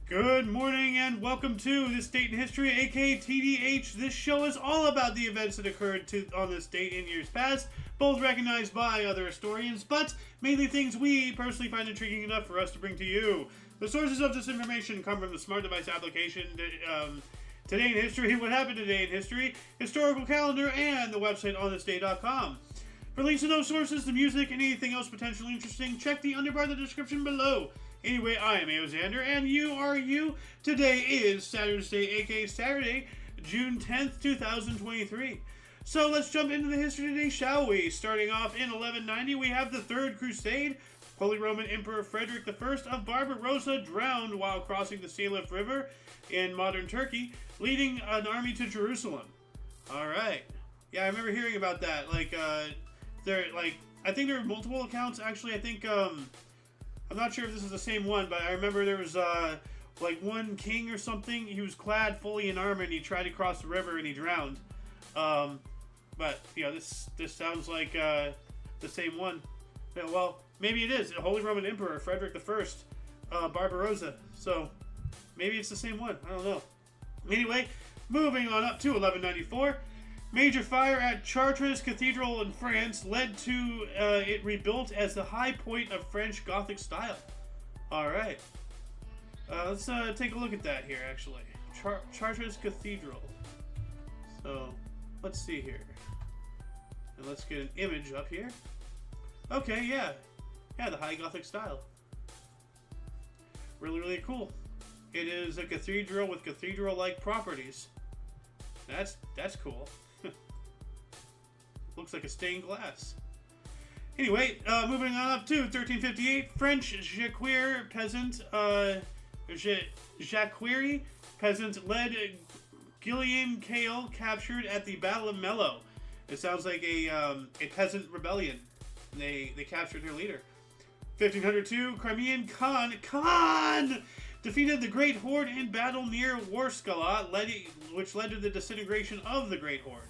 Good morning and welcome to This Date in History, aka TDH. This show is all about the events that occurred on this date in years past, both recognized by other historians, but mainly things we personally find intriguing enough for us to bring to you. The sources of this information come from the smart device application, Today in History, What Happened Today in History, historical calendar, and the website onthisday.com. For links to those sources, the music, and anything else potentially interesting, check the underbar of the description below. Anyway, I am Xander, and you are you. Today is Saturday, aka Saturday, June 10th, 2023. So let's jump into the history today, shall we? Starting off in 1190, we have the Third Crusade. Holy Roman Emperor Frederick I of Barbarossa drowned while crossing the Salem River in modern Turkey, leading an army to Jerusalem. Alright. Yeah, I remember hearing about that. I think there are multiple accounts, actually. I think, I'm not sure if this is the same one, but I remember there was, one king or something. He was clad fully in armor, and he tried to cross the river, and he drowned. But, yeah, this sounds like, the same one. Yeah, well, maybe it is. The Holy Roman Emperor, Frederick I, Barbarossa. So, maybe it's the same one. I don't know. Anyway, moving on up to 1194. Major fire at Chartres Cathedral in France led to it rebuilt as the high point of French Gothic style. Alright. Let's take a look at that here, actually. Chartres Cathedral. So, let's see here. And let's get an image up here. Okay, yeah. Yeah, the high Gothic style. Really, really cool. It is a cathedral with cathedral-like properties. That's cool. Looks like a stained glass. Anyway, moving on up to 1358, French Jacquerie peasant led Gillian Cale captured at the Battle of Mello. It sounds like a peasant rebellion. They captured their leader. 1502, Crimean Khan defeated the Great Horde in battle near Warskala, which led to the disintegration of the Great Horde.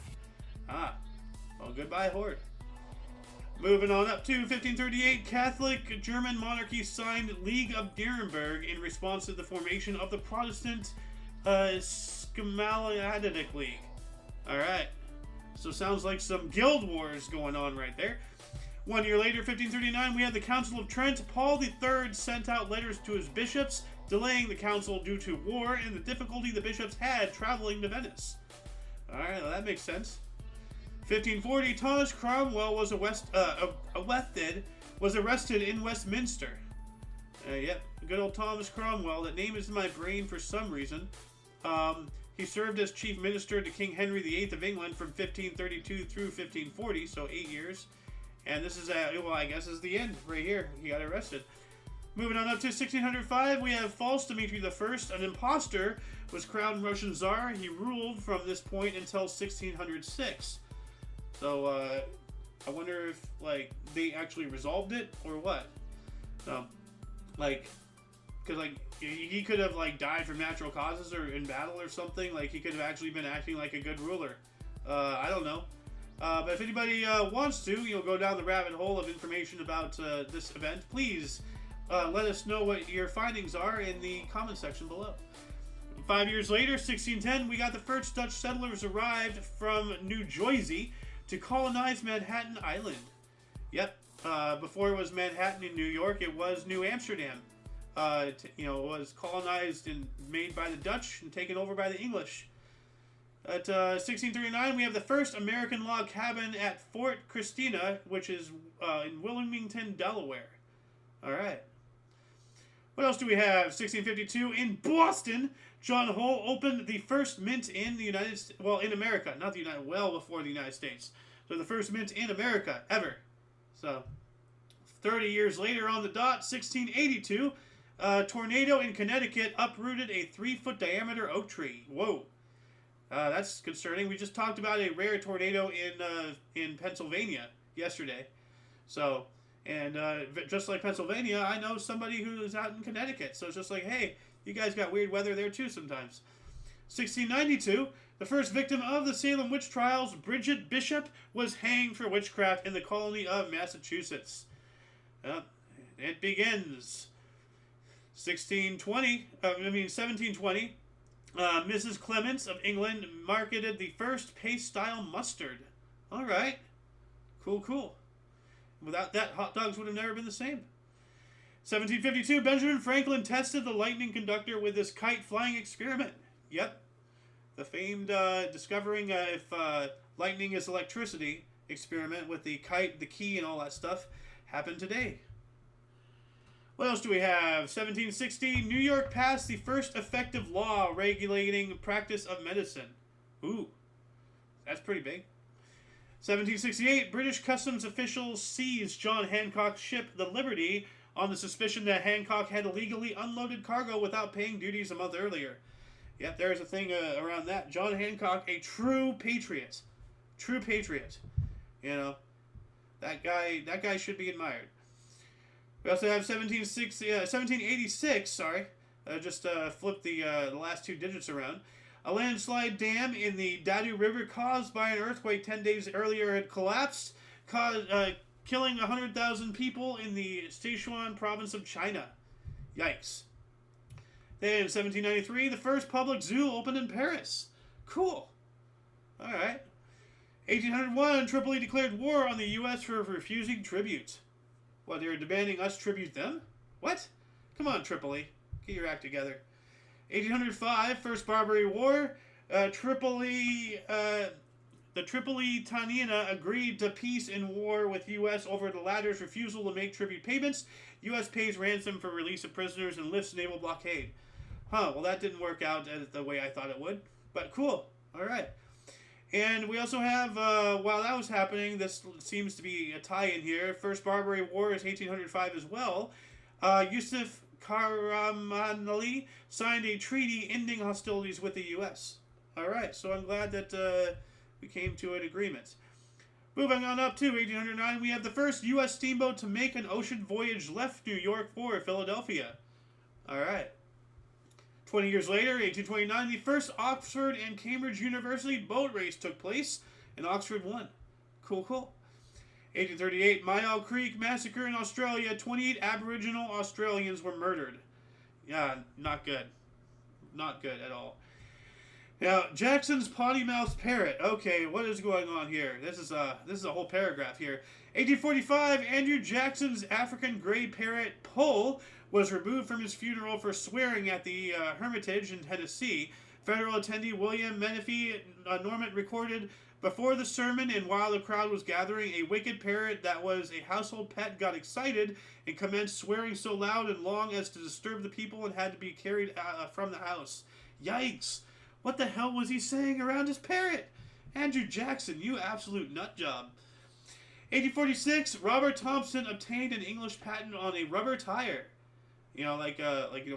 Ah. Well, goodbye, Horde. Moving on up to 1538, Catholic German monarchy signed League of Nuremberg in response to the formation of the Protestant Schmaladic League. Alright. So sounds like some guild wars going on right there. 1 year later, 1539, we had the Council of Trent. Paul III sent out letters to his bishops, delaying the council due to war and the difficulty the bishops had traveling to Venice. Alright, well, that makes sense. 1540, Thomas Cromwell was arrested in Westminster. Yep, good old Thomas Cromwell. That name is in my brain for some reason. He served as chief minister to King Henry VIII of England from 1532 through 1540, so 8 years. And this is, I guess is the end right here. He got arrested. Moving on up to 1605, we have false Dmitry I, an impostor, was crowned Russian Tsar. He ruled from this point until 1606. So, I wonder if, they actually resolved it, or what? Because, he could have, died from natural causes or in battle or something. He could have actually been acting like a good ruler. I don't know. But if anybody wants to, go down the rabbit hole of information about this event, please let us know what your findings are in the comment section below. 5 years later, 1610, we got the first Dutch settlers arrived from New Jersey to colonize Manhattan Island. Yep. Before it was Manhattan in New York, it was New Amsterdam. It was colonized and made by the Dutch and taken over by the English. At 1639, we have the first American log cabin at Fort Christina, which is in Wilmington, Delaware. All right. What else do we have? 1652, in Boston, John Hull opened the first mint in the United States. Well, in America, not the United. Well, before the United States. So the first mint in America ever. So 30 years later, on the dot, 1682, a tornado in Connecticut uprooted a 3-foot diameter oak tree. Whoa, that's concerning. We just talked about a rare tornado in Pennsylvania yesterday. So. And just like Pennsylvania, I know somebody who's out in Connecticut. So it's just like, hey, you guys got weird weather there too sometimes. 1692, the first victim of the Salem witch trials, Bridget Bishop, was hanged for witchcraft in the colony of Massachusetts. It begins. 1720, Mrs. Clements of England marketed the first paste-style mustard. All right. Cool, cool. Without that, hot dogs would have never been the same. 1752, Benjamin Franklin tested the lightning conductor with his kite flying experiment. Yep. The famed discovering if lightning is electricity experiment with the kite, the key, and all that stuff happened today. What else do we have? 1760, New York passed the first effective law regulating practice of medicine. Ooh, that's pretty big. 1768, British customs officials seized John Hancock's ship, the Liberty, on the suspicion that Hancock had illegally unloaded cargo without paying duties a month earlier. Yep, there's a thing around that. John Hancock, a true patriot. True patriot. You know, that guy should be admired. We also have 1786, sorry. Just flip the last two digits around. A landslide dam in the Dadu River caused by an earthquake 10 days earlier had collapsed, killing 100,000 people in the Sichuan province of China. Yikes. Then in 1793, the first public zoo opened in Paris. Cool. All right. 1801, Tripoli declared war on the U.S. for refusing tribute. What, they were demanding us tribute them? What? Come on, Tripoli. Get your act together. 1805, First Barbary War. The Tripolitania agreed to peace in war with U.S. over the latter's refusal to make tribute payments. U.S. pays ransom for release of prisoners and lifts naval blockade. Huh, well that didn't work out the way I thought it would. But cool. All right. And we also have, while that was happening, this seems to be a tie-in here. First Barbary War is 1805 as well. Yusuf Karamanli signed a treaty ending hostilities with the U.S. All right, so I'm glad that we came to an agreement. Moving on up to 1809, we have the first U.S. steamboat to make an ocean voyage left New York for Philadelphia. All right. 20 years later, 1829, the first Oxford and Cambridge University boat race took place, and Oxford won. Cool, cool. 1838, Myall Creek Massacre in Australia. 28 Aboriginal Australians were murdered. Yeah, not good. Not good at all. Now, Jackson's potty-mouthed parrot. Okay, what is going on here? This is a whole paragraph here. 1845, Andrew Jackson's African gray parrot, Pull, was removed from his funeral for swearing at the Hermitage in Tennessee. Federal attendee William Menifee Normant recorded, before the sermon and while the crowd was gathering, a wicked parrot that was a household pet got excited and commenced swearing so loud and long as to disturb the people and had to be carried from the house. Yikes! What the hell was he saying around his parrot? Andrew Jackson, you absolute nut job. 1846, Robert Thompson obtained an English patent on a rubber tire. You know,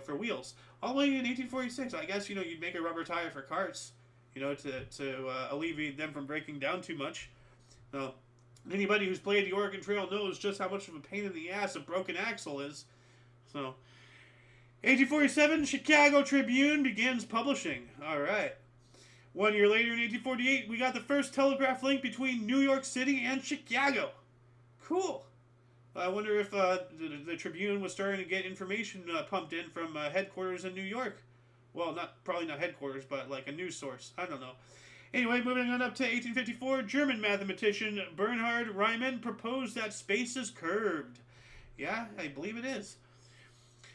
for wheels. All the way in 1846, I guess, you'd make a rubber tire for carts, to alleviate them from breaking down too much. So, anybody who's played the Oregon Trail knows just how much of a pain in the ass a broken axle is. So, 1847, Chicago Tribune begins publishing. All right. 1 year later, in 1848, we got the first telegraph link between New York City and Chicago. Cool. I wonder if the Tribune was starting to get information pumped in from headquarters in New York. Well, probably not headquarters, but like a news source. I don't know. Anyway, moving on up to 1854, German mathematician Bernhard Riemann proposed that space is curved. Yeah, I believe it is.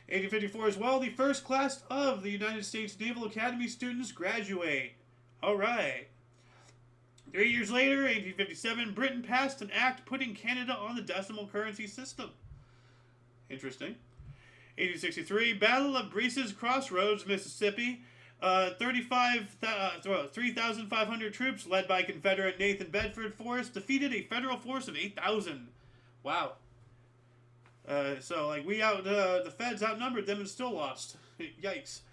1854 as well, the first class of the United States Naval Academy students graduate. All right. 3 years later, 1857, Britain passed an act putting Canada on the decimal currency system. Interesting. 1863, Battle of Breeze's Crossroads, Mississippi. 3,500 troops, led by Confederate Nathan Bedford Forrest, defeated a federal force of 8,000. Wow. So, the feds outnumbered them and still lost. Yikes.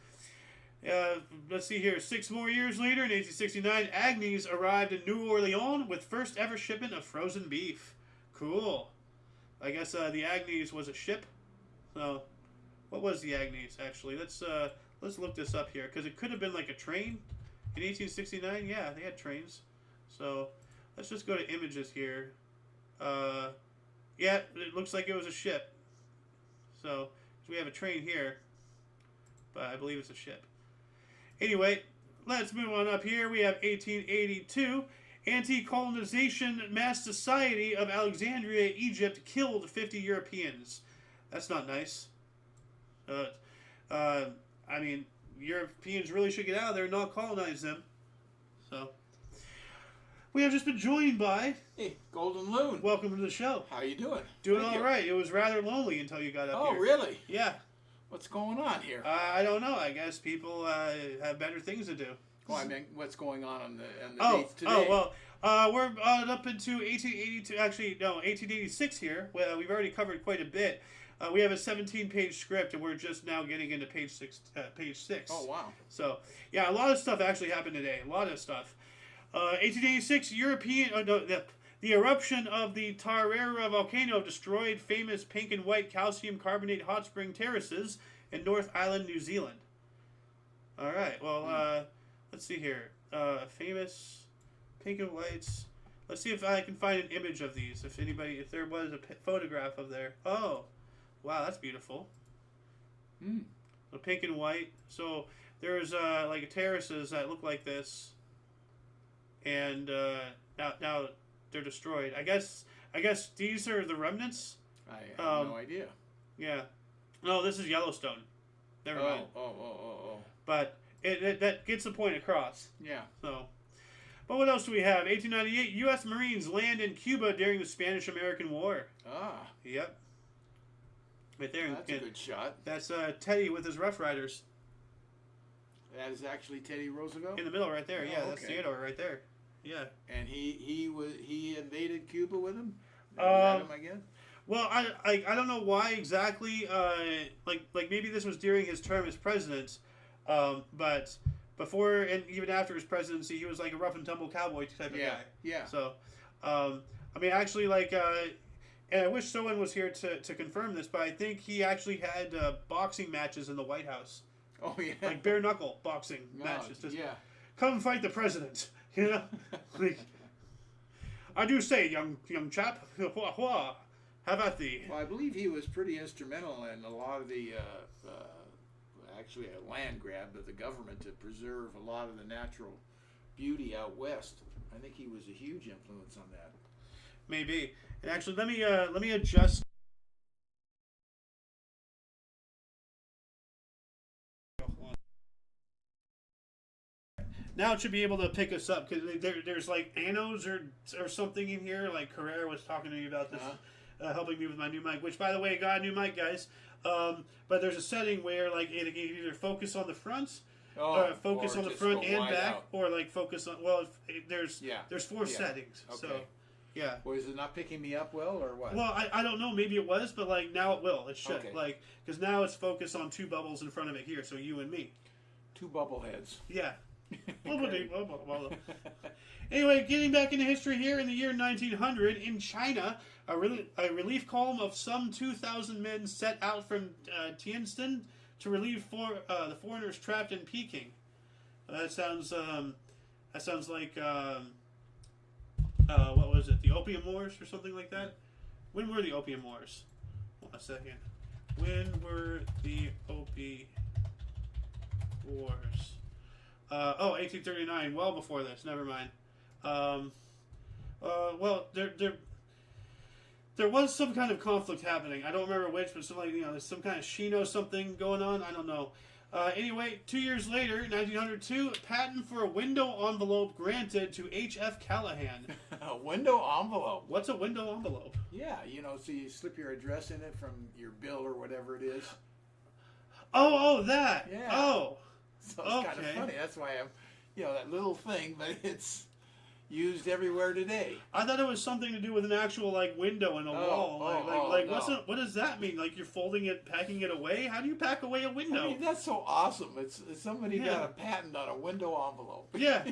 Let's see here. 6 more years later, in 1869, Agnes arrived in New Orleans with first ever shipment of frozen beef. Cool. I guess the Agnes was a ship. So, what was the Agnes actually? Let's look this up here, because it could have been like a train in 1869. Yeah, they had trains. So, let's just go to images here. Yeah, it looks like it was a ship. So we have a train here. but I believe it's a ship. Anyway, let's move on up here. We have 1882. Anti-colonization mass society of Alexandria, Egypt, killed 50 Europeans. That's not nice. I mean, Europeans really should get out of there and not colonize them. So, we have just been joined by... Hey, Golden Loon. Welcome to the show. How you doing? Doing all right. It was rather lonely until you got up here. Oh, really? Yeah. What's going on here? I don't know. I guess people have better things to do. Well, I mean, what's going on the dates today? We're up into 1882. Actually, no, 1886 here. We've already covered quite a bit. We have a 17-page script, and we're just now getting into page six. Oh, wow. So, yeah, a lot of stuff actually happened today. A lot of stuff. 1886, the eruption of the Tarara volcano destroyed famous pink and white calcium carbonate hot spring terraces in North Island, New Zealand. All right, well, let's see here. Famous pink and whites. Let's see if I can find an image of these. If there was a photograph of there. Oh, wow, that's beautiful. So pink and white. So there's like terraces that look like this, and now they're destroyed. I guess these are the remnants. I have no idea. Yeah. No, this is Yellowstone. Never mind. Oh. But that gets the point across. Yeah. So, but what else do we have? 1898, U.S. Marines land in Cuba during the Spanish-American War. Ah. Yep. Right there. That's a good shot. That's Teddy with his Rough Riders. That is actually Teddy Roosevelt? In the middle right there. Oh, Yeah, okay. that's Theodore right there. Yeah. And he invaded Cuba with him? Met him again? Well, I don't know why exactly. Like maybe this was during his term as president, but before and even after his presidency, he was like a rough and tumble cowboy type of guy. Yeah. So, I mean, actually, and I wish someone was here to confirm this, but I think he actually had boxing matches in the White House. Oh yeah. Like bare knuckle boxing matches. Just come fight the president. You know, like I do say, young chap, have at thee. Well, I believe he was pretty instrumental in a lot of the, actually a land grab of the government to preserve a lot of the natural beauty out west. I think he was a huge influence on that. Maybe. And actually, let me adjust. Now it should be able to pick us up because there's like anodes or something in here. Like Carrera was talking to me about this, helping me with my new mic. Which, by the way, got a new mic, guys. But there's a setting where like it can either focus on the front, or focus on the front and back, or like focus on. Well, there's 4 settings. Okay. So yeah. Well, is it not picking me up well, or what? Well, I don't know. Maybe it was, but like now it will. It should. Okay. Like because now it's focused on 2 bubbles in front of it here. So you and me. 2 bubble heads. Yeah. Anyway, getting back into history here, in the year 1900, in China, a relief column of some 2,000 men set out from Tientsin to relieve the foreigners trapped in Peking. That sounds like what was it? The Opium Wars or something like that? When were the Opium Wars? Hold on a second. When were the Opium Wars? 1839. Well before this. Never mind. Well, there was some kind of conflict happening. I don't remember which, but there's some kind of Shino something going on. I don't know. Anyway, 2 years later, 1902, patent for a window envelope granted to H.F. Callahan. A window envelope? What's a window envelope? Yeah, so you slip your address in it from your bill or whatever it is. Oh, that. Yeah. Oh. So it's kind of funny. That's why I'm, that little thing, but it's used everywhere today. I thought it was something to do with an actual window in a wall. No. What does that mean? Like you're folding it, packing it away? How do you pack away a window? I mean, that's so awesome. It's somebody got a patent on a window envelope. Yeah.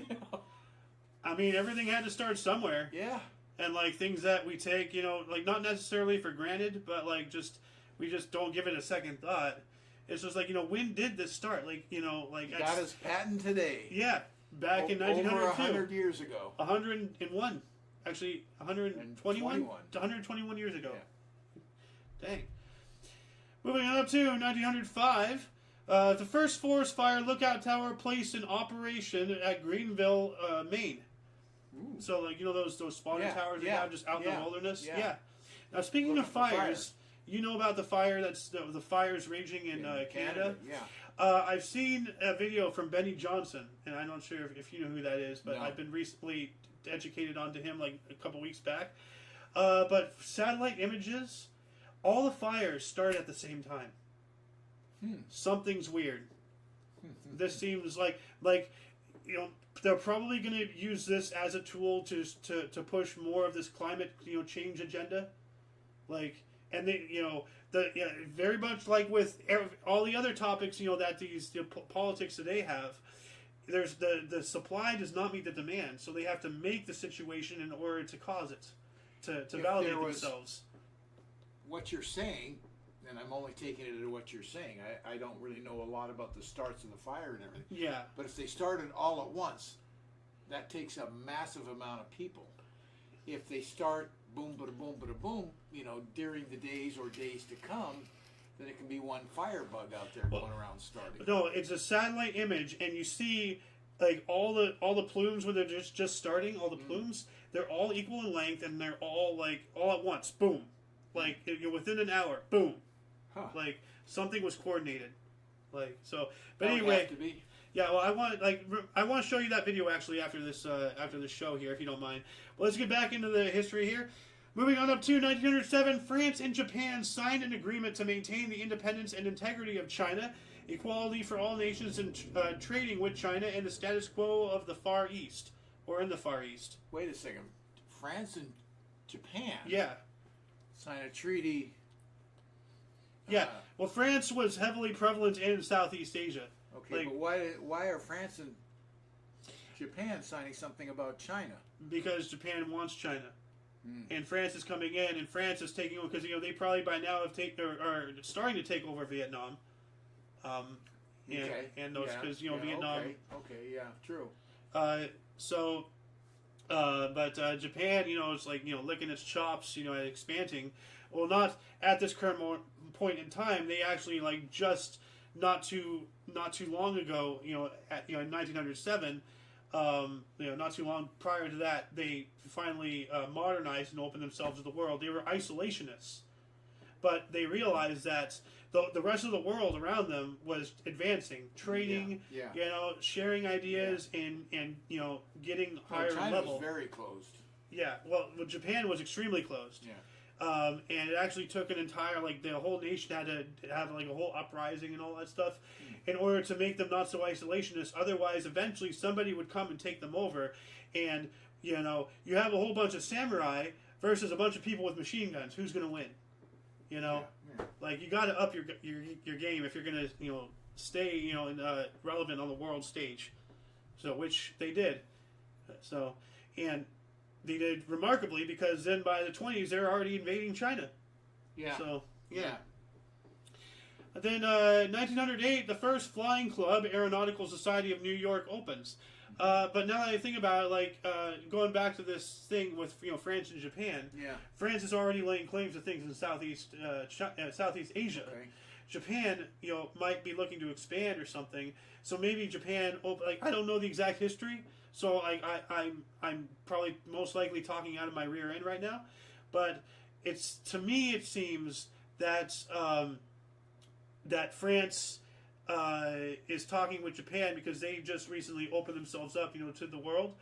I mean, everything had to start somewhere. Yeah. And things that we take, not necessarily for granted, but we just don't give it a second thought. It's just when did this start? He got his patent today. Yeah, back in 1902. Over 100 years ago. 101. Actually, 121? 121 years ago. Yeah. Dang. Moving on up to 1905. The first forest fire lookout tower placed in operation at Greenville, Maine. Ooh. So, like, you know those spawning Yeah, towers they yeah, have just out in yeah, the wilderness? yeah. Yeah. Now, speaking Looking of for fire. fires, you know about the fire that's the fires raging in Canada? Yeah. I've seen a video from Benny Johnson, and I'm not sure if you know who that is, but No. I've been recently educated onto him like a couple weeks back. But satellite images, all the fires start at the same time. Something's weird. This seems like you know, they're probably going to use this as a tool to push more of this climate change agenda, like, and they very much like with all the other topics that these politics that they have. There's the supply does not meet the demand, so they have to make the situation in order to cause it to validate themselves. What you're saying, and I'm only taking it as what you're saying. I don't really know a lot about the starts of the fire and everything. Yeah. But if they started all at once, that takes a massive amount of people. If they start boom, bada boom, bada boom, during the days or days to come, then it can be one firebug out there going around starting. No, it's a satellite image, and you see like all the plumes when they're just starting. All the plumes, they're all equal in length, and they're all like all at once. Boom, like within an hour. Boom, like something was coordinated. Like so, but That would anyway. have to be. Yeah, well, I want to show you that video actually after this show here, if you don't mind. Well, let's get back into the history here. Moving on up to 1907, France and Japan signed an agreement to maintain the independence and integrity of China, equality for all nations in trading with China, and the status quo of the Far East, or in the Far East. Wait a second. France and Japan Yeah. sign a treaty. Yeah. Well, France was heavily prevalent in Southeast Asia. Okay, but why are France and Japan signing something about China? Because Japan wants China. And France is coming in, and France is taking over because they probably by now have are starting to take over Vietnam. And those because Vietnam. Okay, yeah, true. But Japan, it's like licking its chops, and expanding. Well, not at this current point in time. They actually just not too long ago, in 1907. Not too long prior to that, they finally modernized and opened themselves to the world. They were isolationists, but they realized that the rest of the world around them was advancing, trading, sharing ideas, and getting higher China level. was very closed. Yeah, well, Japan was extremely closed. Yeah. And it actually took an entire, the whole nation had to have, a whole uprising and all that stuff in order to make them not so isolationist. Otherwise, eventually, somebody would come and take them over. And, you have a whole bunch of samurai versus a bunch of people with machine guns. Who's going to win? You got to up your game if you're going to, stay, relevant on the world stage. So, which they did. And they did remarkably because then by the 20s they're already invading China. Yeah. So Then 1908, the first flying club, Aeronautical Society of New York, opens. But now that I think about it, going back to this thing with France and Japan, France is already laying claims to things in Southeast Asia. Okay. Japan, might be looking to expand or something. So maybe Japan, I don't know the exact history. So I'm probably most likely talking out of my rear end right now, but to me it seems that that France is talking with Japan because they just recently opened themselves up to the world,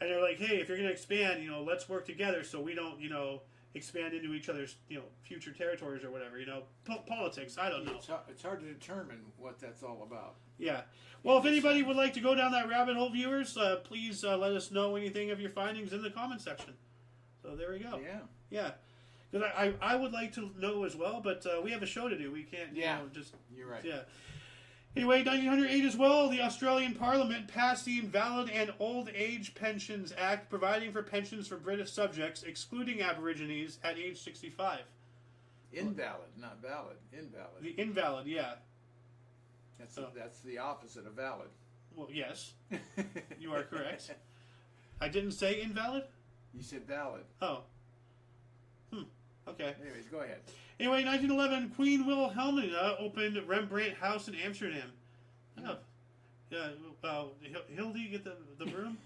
and they're like, hey, if you're going to expand, let's work together so we don't expand into each other's future territories or whatever. Politics. I don't know. It's hard to determine what that's all about. Yeah. Well, if anybody would like to go down that rabbit hole, viewers, please let us know anything of your findings in the comment section. So there we go. Yeah. Yeah. Because I would like to know as well, but we have a show to do. We can't, just... You're right. Yeah. Anyway, 1908 as well, the Australian Parliament passed the Invalid and Old Age Pensions Act, providing for pensions for British subjects, excluding Aborigines at age 65. Invalid, not valid. Invalid. The invalid, yeah. That's the opposite of valid. Well, yes. You are correct. I didn't say invalid? You said valid. Oh. Okay. Anyways, go ahead. Anyway, 1911, Queen Wilhelmina opened Rembrandt House in Amsterdam. Oh. Yeah, well, Hildy, get the broom?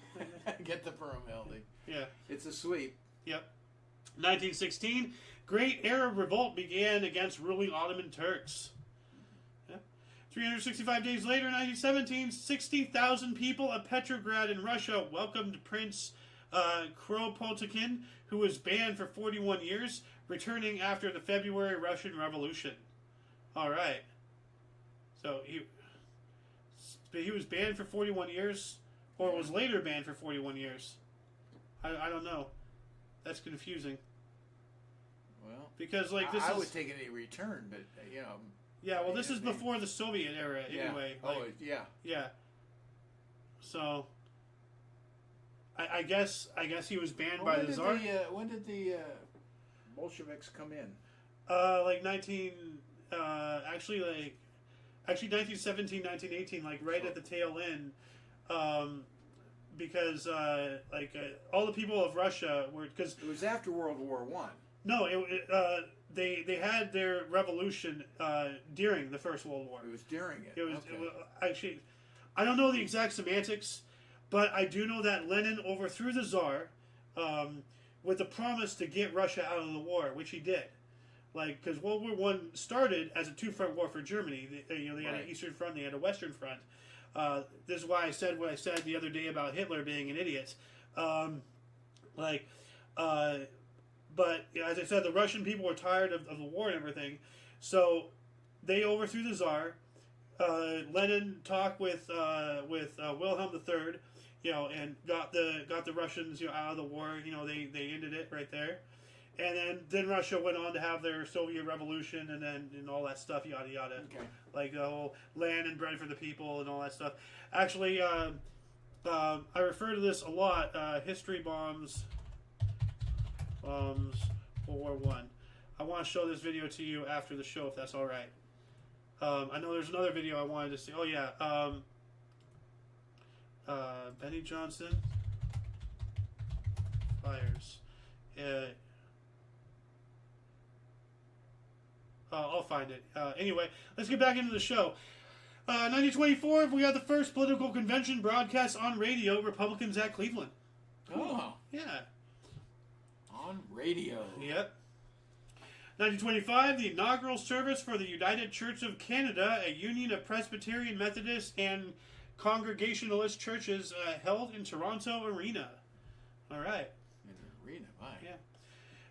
Get the broom, Hildy. Yeah. It's a sweep. Yep. 1916, Great Arab Revolt began against ruling Ottoman Turks. Yeah. 365 days later, 1917, 60,000 people at Petrograd in Russia welcomed Prince Kropotkin, who was banned for 41 years, returning after the February Russian Revolution. All right. So he was banned for 41 years, or was later banned for 41 years. I don't know. That's confusing. Well, because like this I is, would take any return, but you know. Yeah, well, this is before the Soviet era, anyway. Yeah. Like, yeah. Yeah. So, I guess he was banned by the Tsar. When did the Bolsheviks come in? Like 1917, 1918, like right at the tail end. Because all the people of Russia were, because it was after World War One. No, they had their revolution during the First World War. It was during it. It was actually, I don't know the exact semantics, but I do know that Lenin overthrew the Tsar with the promise to get Russia out of the war, which he did. Like, because World War One started as a two-front war for Germany. They had an Eastern Front, they had a Western Front. This is why I said what I said the other day about Hitler being an idiot. But as I said, the Russian people were tired of the war and everything, so they overthrew the Tsar. Lenin talked with Wilhelm III, and got the Russians out of the war. They ended it right there, and then Russia went on to have their Soviet Revolution and all that stuff, yada yada. Okay. Like the whole land and bread for the people and all that stuff. Actually, I refer to this a lot. History bombs. World War One. I want to show this video to you after the show, if that's all right. I know there's another video I wanted to see. Oh yeah, Benny Johnson fires. I'll find it. Anyway, let's get back into the show. 1924, we got the first political convention broadcast on radio. Republicans at Cleveland. Oh, yeah. On radio. Yep. 1925, the inaugural service for the United Church of Canada, a union of Presbyterian, Methodist, and Congregationalist churches held in Toronto Arena. All right. In the arena, my. Yeah.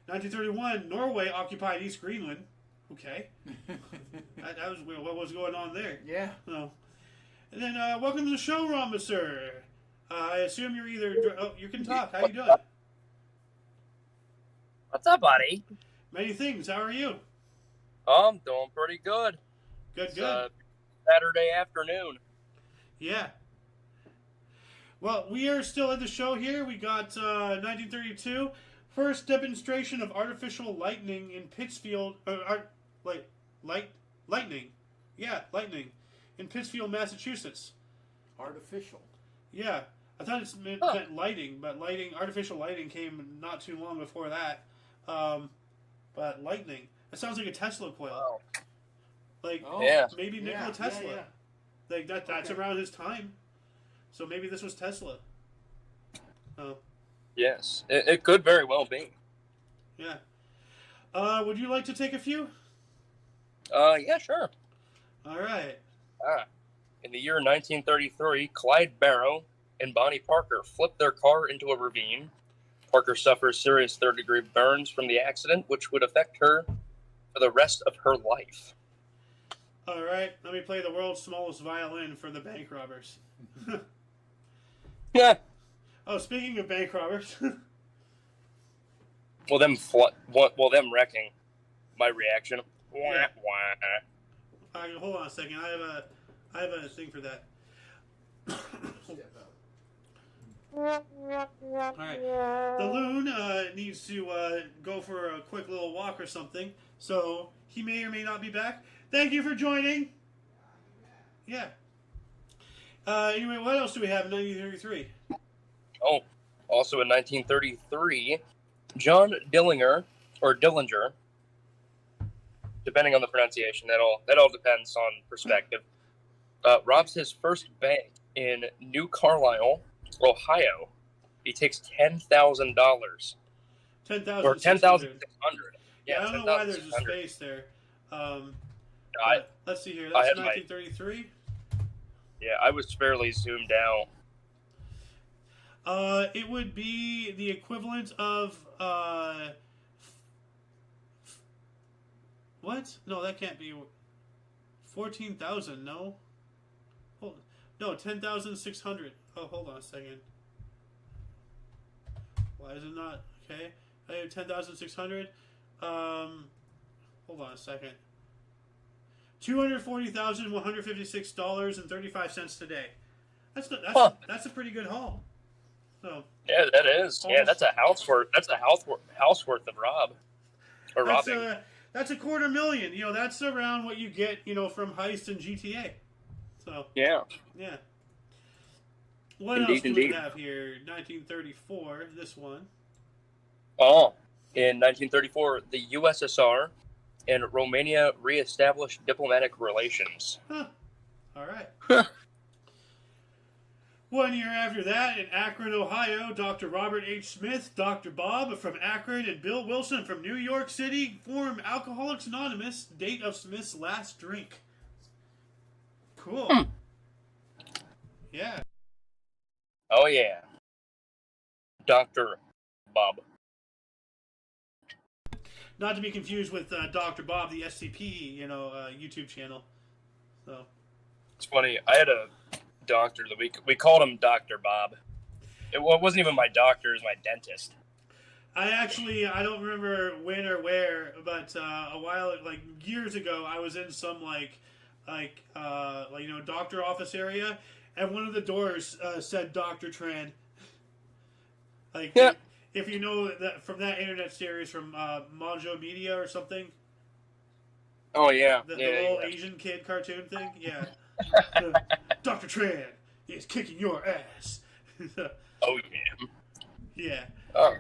1931, Norway occupied East Greenland. Okay. that was weird. What was going on there? Yeah. Oh. And then, welcome to the show, Ramba, sir. I assume you're either... Oh, you can talk. How you doing? What's up, buddy? Many things. How are you? I'm doing pretty good. Good. Saturday afternoon. Yeah. Well, we are still at the show here. We got 1932. First demonstration of artificial lightning in Pittsfield... lightning. Yeah, lightning. In Pittsfield, Massachusetts. Artificial. Yeah. I thought it meant lighting, but artificial lighting came not too long before that. But lightning. That sounds like a Tesla coil. Wow. Maybe Nikola Tesla. Yeah. Like that's around his time. So maybe this was Tesla. Oh. Yes, it could very well be. Yeah. Would you like to take a few? Yeah, sure. All right. In the year 1933, Clyde Barrow and Bonnie Parker flipped their car into a ravine. Parker suffers serious third-degree burns from the accident, which would affect her for the rest of her life. All right. Let me play the world's smallest violin for the bank robbers. Yeah. Oh, speaking of bank robbers. Them wrecking. My reaction. Yeah. Hold on a second. I have a thing for that. All right. The loon needs to go for a quick little walk or something, so he may or may not be back. Thank you for joining. Yeah. Anyway, what else do we have in 1933? Oh, also in 1933, John Dillinger or Dillinger, depending on the pronunciation. That all depends on perspective. Robs his first bank in New Carlisle, Ohio. He takes $10,000. 10,000. Or 10,600. Yeah, I don't know why there's a space there. Let's see here. That's 1933. Yeah, I was fairly zoomed out. It would be the equivalent of what? No, that can't be 14,000. No. No, 10,600. Oh, hold on a second. Why is it not? Okay. I have 10,600. Hold on a second. $240,156.35 today. That's a pretty good haul. So. Yeah, that is. Yeah, that's a house worth. That's a house worth of robbing. That's $250,000. You know, that's around what you get, you know, from Heist and GTA. So. Yeah. Yeah. What else do we have here? 1934. This one. Oh, in 1934, the USSR and Romania reestablished diplomatic relations. Huh. All right. 1 year after that, in Akron, Ohio, Dr. Robert H. Smith, Dr. Bob from Akron, and Bill Wilson from New York City form Alcoholics Anonymous, date of Smith's last drink. Cool. Yeah. Oh, yeah. Dr. Bob. Not to be confused with Dr. Bob, the SCP, you know, YouTube channel. So. It's funny. I had a doctor that we called him Dr. Bob. It wasn't even my doctor; it was my dentist. I don't remember when or where, but a while, like years ago, I was in some like you know, doctor office area, and one of the doors said Dr. Tran. Like, yeah. If you know that from that internet series from Mojo Media or something. Oh yeah, the little Asian kid cartoon thing. Yeah. Dr. Tran is kicking your ass. Oh yeah. Yeah. Oh.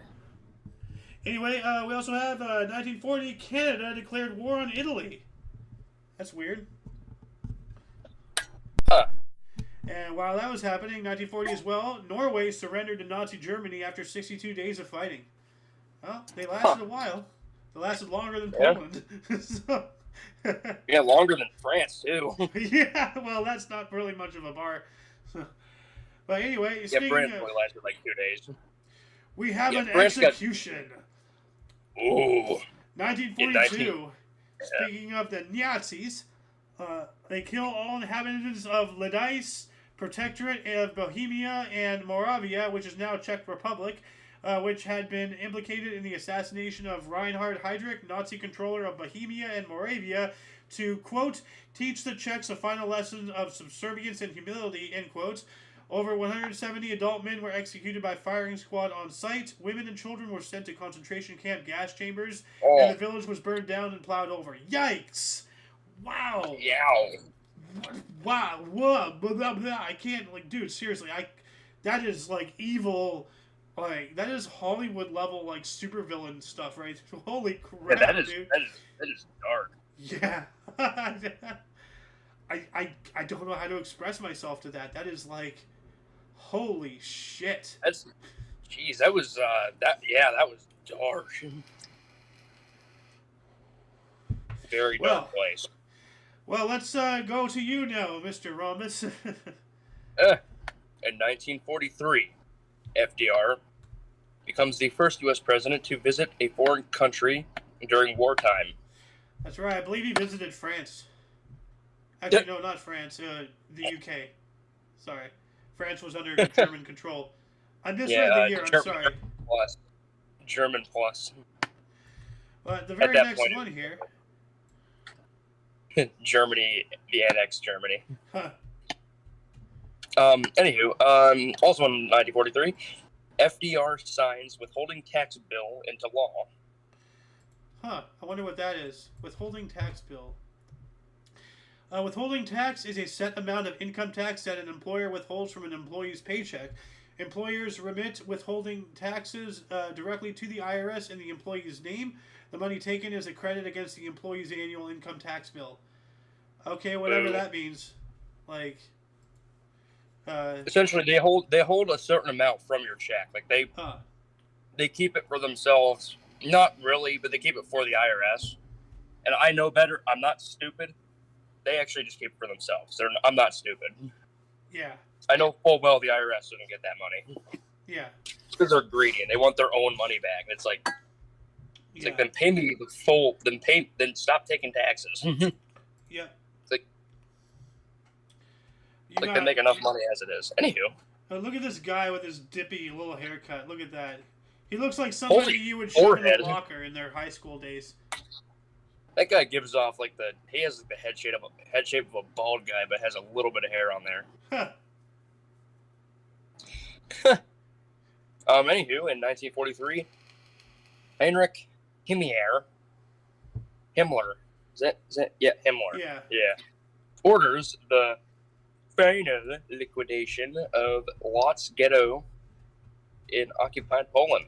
Anyway, we also have 1940. Canada declared war on Italy. That's weird. Huh. And while that was happening, 1940 as well, Norway surrendered to Nazi Germany after 62 days of fighting. Well, they lasted a while. They lasted longer than Poland. So, yeah, longer than France, too. Yeah, well, that's not really much of a bar. But anyway, France only lasted like 2 days. We have an execution. Ooh. 1942. Speaking of the Nazis, they kill all inhabitants of Ladice, Protectorate of Bohemia and Moravia, which is now Czech Republic, which had been implicated in the assassination of Reinhard Heydrich, Nazi controller of Bohemia and Moravia, to, quote, teach the Czechs a final lesson of subservience and humility, end quote. Over 170 adult men were executed by firing squad on site. Women and children were sent to concentration camp gas chambers, and the village was burned down and plowed over. Yikes! Wow! Yow! Wow! Whoa! Blah, blah, blah. I can't, like, dude, seriously, that is, like, evil, like, that is Hollywood level, like, supervillain stuff, right? Holy crap, yeah, dude. That is dark. Yeah. I don't know how to express myself to that. That is, like, holy shit. That was, that was dark. Very dark place. Well, let's go to you now, Mr. Rhombus. In 1943, FDR becomes the first U.S. president to visit a foreign country during wartime. That's right. I believe he visited France. Actually, no, not France. The UK. Sorry. France was under German control. I misread the year. I'm sorry. German plus. But the very next one here. Germany, the annexed Germany. Huh. Anywho, also in 1943, FDR signs withholding tax bill into law. Huh. I wonder what that is. Withholding tax bill. Withholding tax is a set amount of income tax that an employer withholds from an employee's paycheck. Employers remit withholding taxes directly to the IRS in the employee's name. The money taken is a credit against the employee's annual income tax bill. Okay, whatever that means. Like, essentially, they hold a certain amount from your check. Like they keep it for themselves. Not really, but they keep it for the IRS. And I know better. I'm not stupid. They actually just keep it for themselves. I'm not stupid. Yeah. I know full well the IRS doesn't get that money. Yeah. Because they're greedy and they want their own money back. And it's like, then pay me the full. Then stop taking taxes. Yeah. It's like they make enough money as it is. Anywho. Look at this guy with his dippy little haircut. Look at that. He looks like somebody you would shoot in a locker in their high school days. That guy gives off he has the head shape of a bald guy, but has a little bit of hair on there. Anywho, in 1943, Heinrich Himmler. Is that? Yeah, Himmler. Yeah. Orders the final liquidation of Lodz ghetto in occupied Poland.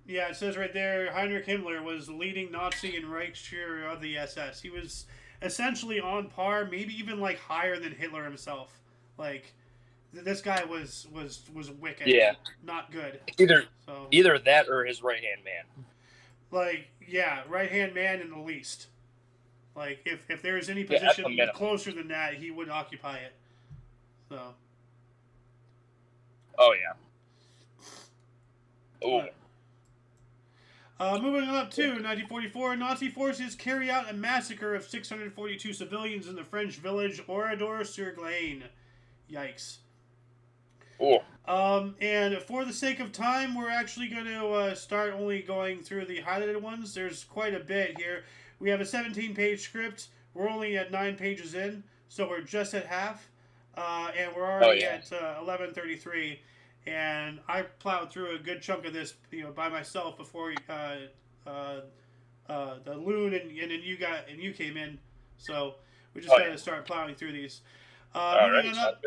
Yeah, it says right there, Heinrich Himmler was the leading Nazi and Reichsführer of the SS. He was essentially on par, maybe even higher than Hitler himself. This guy was wicked. Yeah. Not good. Either that or his right-hand man. Right-hand man in the least. If there's any position closer than that, he would occupy it. So. Oh, yeah. Ooh. Moving up to 1944, Nazi forces carry out a massacre of 642 civilians in the French village Oradour-sur-Glane. Yikes. Ooh. And for the sake of time, we're actually going to start only going through the highlighted ones. There's quite a bit here. We have a 17-page script. We're only at 9 pages in, so we're just at half. And we're already at 11:33. And I plowed through a good chunk of this, by myself before the loon and you came in. So we just got to start plowing through these. Moving on up,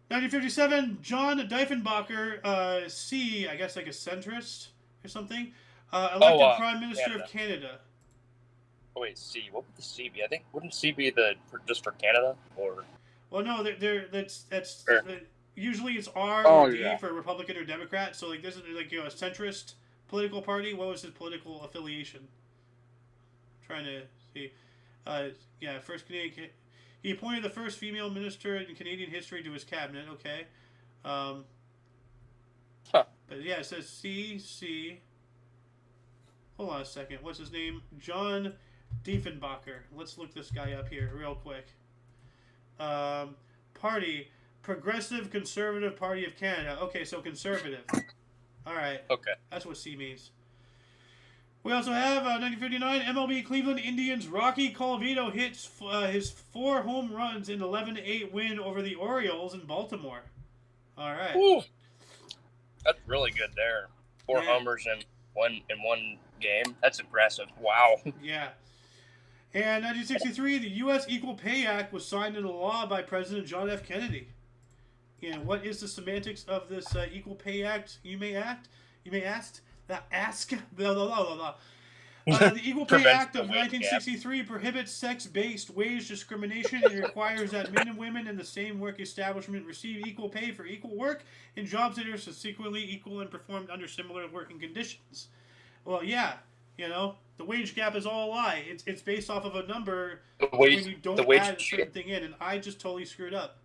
1957, John Diefenbacher, I guess a centrist or something, elected Prime Minister of Canada. Oh wait, C. What would the C be? I think wouldn't C be just for Canada or? Well, no, that's. Usually it's R or D for Republican or Democrat. So this is a centrist political party. What was his political affiliation? I'm trying to see. First Canadian. He appointed the first female minister in Canadian history to his cabinet. Okay. But yeah, it says C. Hold on a second. What's his name? John Diefenbacher. Let's look this guy up here real quick. Party. Progressive Conservative Party of Canada. Okay, so conservative. All right. Okay. That's what C means. We also have 1959 MLB Cleveland Indians Rocky Colavito hits his 4 home runs in 11-8 win over the Orioles in Baltimore. All right. Ooh. That's really good there. 4 homers in one game. That's impressive. Wow. Yeah. And 1963, the U.S. Equal Pay Act was signed into law by President John F. Kennedy. And what is the semantics of this Equal Pay Act? You may ask. The Equal Pay Act of 1963 prohibits sex-based wage discrimination and requires that men and women in the same work establishment receive equal pay for equal work in jobs that are subsequently equal and performed under similar working conditions. Well, yeah, the wage gap is all a lie. It's based off of a number when you don't add a certain thing in, and I just totally screwed up.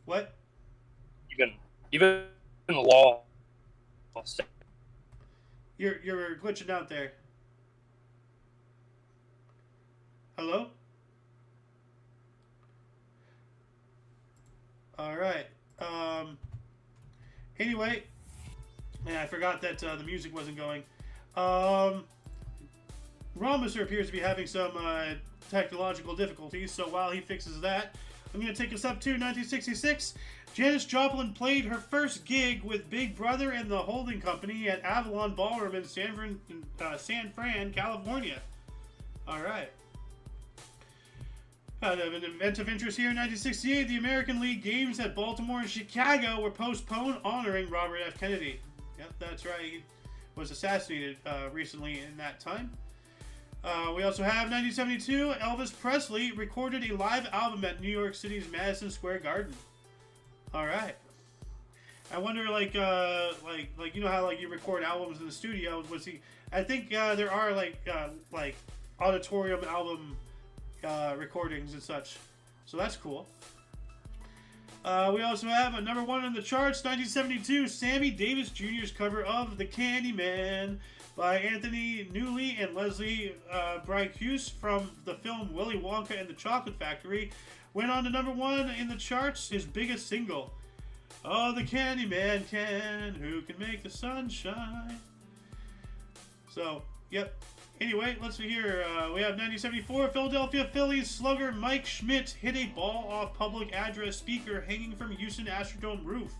What? Even the law. You're glitching out there. Hello? All right. Anyway, I forgot that the music wasn't going. Romister appears to be having some technological difficulties, so while he fixes that, I'm going to take us up to 1966. Janis Joplin played her first gig with Big Brother and the Holding Company at Avalon Ballroom in San Fran, California. All right. An event of interest here in 1968, the American League games at Baltimore and Chicago were postponed honoring Robert F. Kennedy. Yep, that's right. was assassinated recently in that time. We also have 1972. Elvis Presley recorded a live album at New York City's Madison Square Garden. All right. I wonder, like you know how like you record albums in the studio? Was he? I think there are like auditorium album recordings and such. So that's cool. We also have a number 1 on the charts, 1972, Sammy Davis Jr.'s cover of The Candyman by Anthony Newley and Leslie Bricusse from the film Willy Wonka and the Chocolate Factory. Went on to number 1 in the charts, his biggest single. Oh, the Candyman can, who can make the sun shine. So, yep. Anyway, let's see here. We have 1974. Philadelphia Phillies slugger Mike Schmidt hit a ball off public address speaker hanging from Houston Astrodome roof.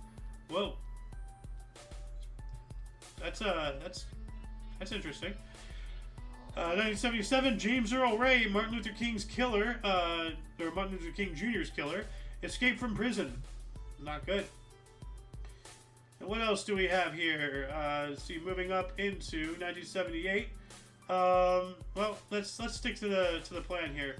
Whoa. That's interesting. 1977. James Earl Ray, Martin Luther King's killer, or Martin Luther King Jr.'s killer, escaped from prison. Not good. And what else do we have here? Let's see, moving up into 1978. Well, let's stick to the plan here.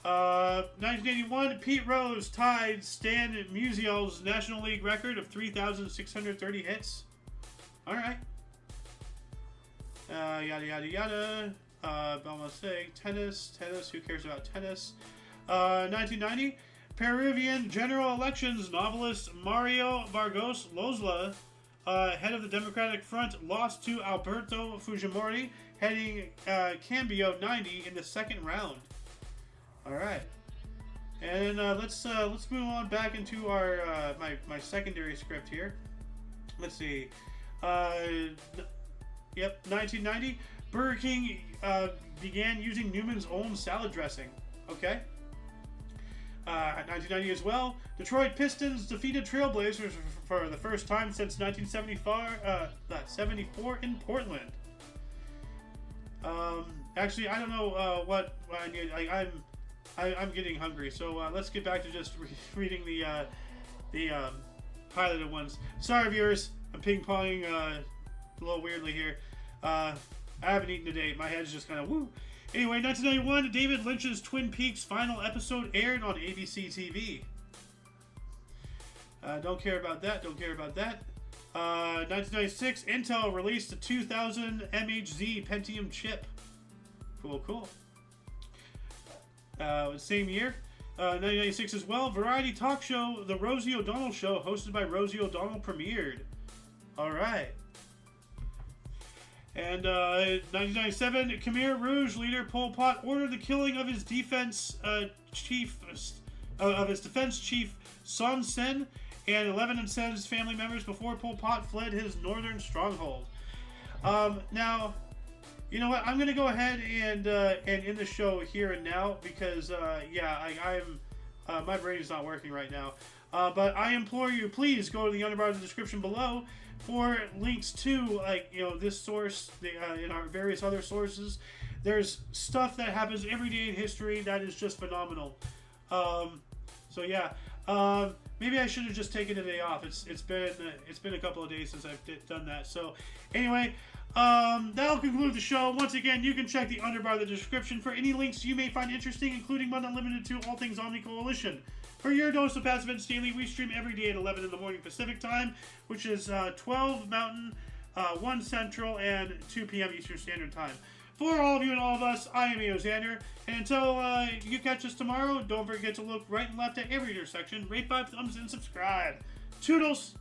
1981, Pete Rose tied Stan Musial's National League record of 3,630 hits. All right. Yada yada yada. Belmont State, tennis. Who cares about tennis? 1990, Peruvian general elections novelist Mario Vargas Llosa, head of the Democratic Front, lost to Alberto Fujimori, heading Cambio 90 in the second round. All right, and let's move on back into our my secondary script here. Let's see. Yep, 1990. Burger King began using Newman's own salad dressing. Okay. 1990 as well. Detroit Pistons defeated Trailblazers for the first time since 1974 in Portland. Actually, I don't know what I need. I'm getting hungry, so let's get back to just reading the highlighted ones. Sorry, viewers, I'm ping-ponging a little weirdly here. I haven't eaten today. My head's just kind of woo. Anyway, 1991, David Lynch's Twin Peaks final episode aired on ABC TV. Don't care about that. 1996, Intel released the 2000 MHz Pentium chip. Cool. Same year, 1996 as well, variety talk show The Rosie O'Donnell Show, hosted by Rosie O'Donnell, premiered. All right. And 1997, Khmer Rouge leader Pol Pot ordered the killing of his defense chief, Son Sen, and 11 of Sen's family members before Pol Pot fled his northern stronghold. Now, you know what? I'm gonna go ahead and end the show here and now because I'm my brain is not working right now. But I implore you, please go to the underbar of the description below for links to, this source, in our various other sources. There's stuff that happens every day in history that is just phenomenal. Maybe I should have just taken a day off. It's been a couple of days since I've done that. So anyway, that'll conclude the show. Once again, you can check the underbar of the description for any links you may find interesting, including but not limited to all things Omni Coalition. For your dose of Past Events Daily, we stream every day at 11 in the morning Pacific Time, which is 12 Mountain, 1 Central, and 2 p.m. Eastern Standard Time. For all of you and all of us, I am Eo Xander, and until you catch us tomorrow, don't forget to look right and left at every intersection, rate 5 thumbs, and subscribe. Toodles!